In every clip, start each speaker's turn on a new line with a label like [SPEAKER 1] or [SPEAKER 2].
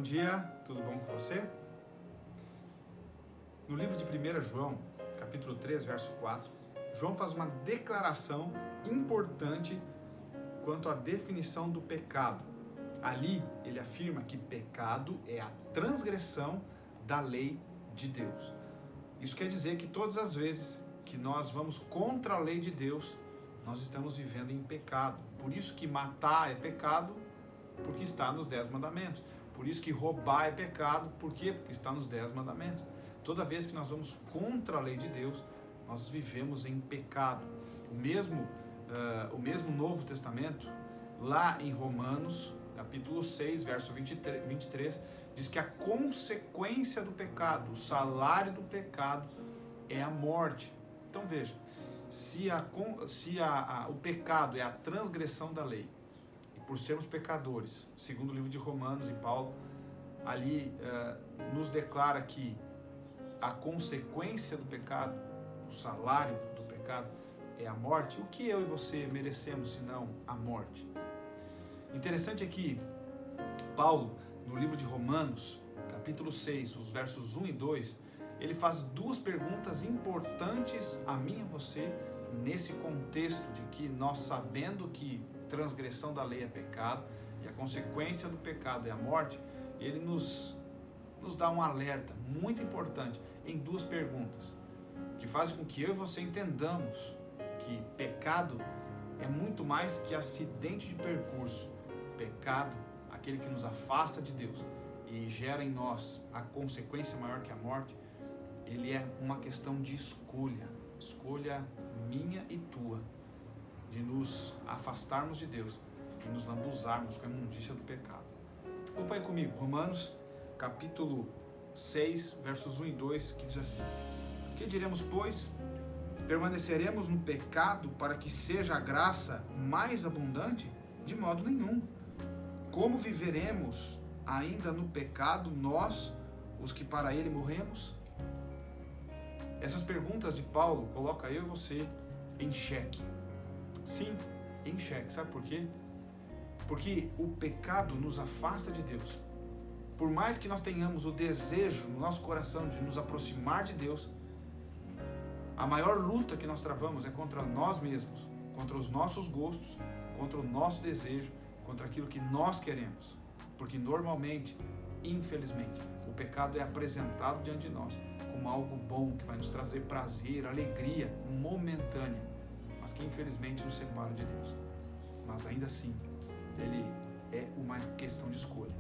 [SPEAKER 1] Bom dia, tudo bom com você? No livro de 1 João, capítulo 3, verso 4, João faz uma declaração importante quanto à definição do pecado. Ali, ele afirma que pecado é a transgressão da lei de Deus. Isso quer dizer que todas as vezes que nós vamos contra a lei de Deus, nós estamos vivendo em pecado. Por isso que matar é pecado, porque está nos 10 mandamentos. Por isso que roubar é pecado, por quê? Porque está nos 10 mandamentos. Toda vez que nós vamos contra a lei de Deus, nós vivemos em pecado. O mesmo Novo Testamento, lá em Romanos, capítulo 6, verso 23, diz que a consequência do pecado, o salário do pecado é a morte. Então veja, se o pecado é a transgressão da lei, e por sermos pecadores, segundo o livro de Romanos e Paulo, ali nos declara que a consequência do pecado, o salário do pecado é a morte, o que eu e você merecemos senão a morte? Interessante é que Paulo, no livro de Romanos, capítulo 6, os versos 1 e 2, ele faz duas perguntas importantes a mim e a você, nesse contexto de que nós, sabendo que transgressão da lei é pecado, e a consequência do pecado é a morte, ele nos dá um alerta muito importante em duas perguntas, que fazem com que eu e você entendamos que pecado é muito mais que acidente de percurso. Pecado, aquele que nos afasta de Deus e gera em nós a consequência maior que a morte, ele é uma questão de escolha minha e tua, de nos afastarmos de Deus e nos lambuzarmos com a imundícia do pecado. Acompanhe comigo, Romanos, capítulo 6, versos 1 e 2, que diz assim: que diremos, pois? Permaneceremos no pecado para que seja a graça mais abundante? De modo nenhum. Como viveremos ainda no pecado nós, os que para ele morremos? Essas perguntas de Paulo colocam eu e você em xeque. Sim, em xeque. Sabe por quê? Porque o pecado nos afasta de Deus. Por mais que nós tenhamos o desejo no nosso coração de nos aproximar de Deus, a maior luta que nós travamos é contra nós mesmos, contra os nossos gostos, contra o nosso desejo, contra aquilo que nós queremos. Porque normalmente, infelizmente, o pecado é apresentado diante de nós como algo bom, que vai nos trazer prazer, alegria momentânea, mas que infelizmente nos separa de Deus. Mas ainda assim, ele é uma questão de escolha.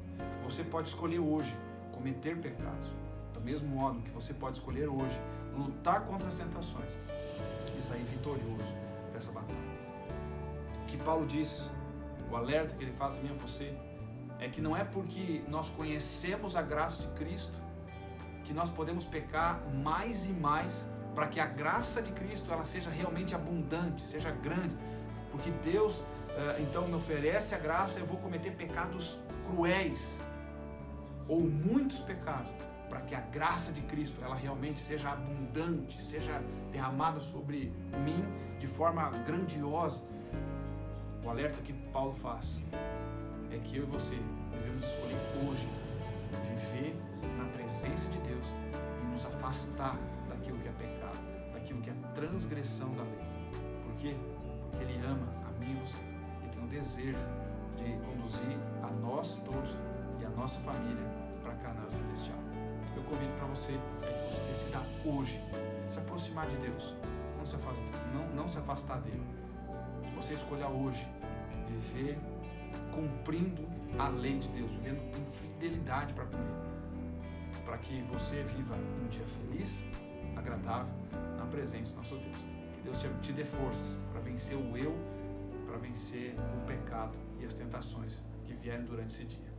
[SPEAKER 1] Você pode escolher hoje cometer pecados, do mesmo modo que você pode escolher hoje lutar contra as tentações e sair vitorioso dessa batalha. O que Paulo diz, o alerta que ele faz a mim e a você, é que não é porque nós conhecemos a graça de Cristo que nós podemos pecar mais e mais para que a graça de Cristo ela seja realmente abundante, seja grande, porque Deus então me oferece a graça, eu vou cometer pecados cruéis ou muitos pecados, para que a graça de Cristo ela realmente seja abundante, seja derramada sobre mim de forma grandiosa. O alerta que Paulo faz é que eu e você devemos escolher hoje viver na presença de Deus e nos afastar daquilo que é pecado, daquilo que é transgressão da lei. Por quê? Porque Ele ama a mim e você e tem um desejo de conduzir a nós todos e a nossa família para a Canaã Celestial. Eu convido para você que você decida hoje se aproximar de Deus, não se afastar dele. Você escolha hoje viver cumprindo a lei de Deus, vivendo em fidelidade para com Ele, para que você viva um dia feliz, agradável, na presença do nosso Deus. Que Deus te dê forças para vencer o eu, para vencer o pecado e as tentações que vierem durante esse dia.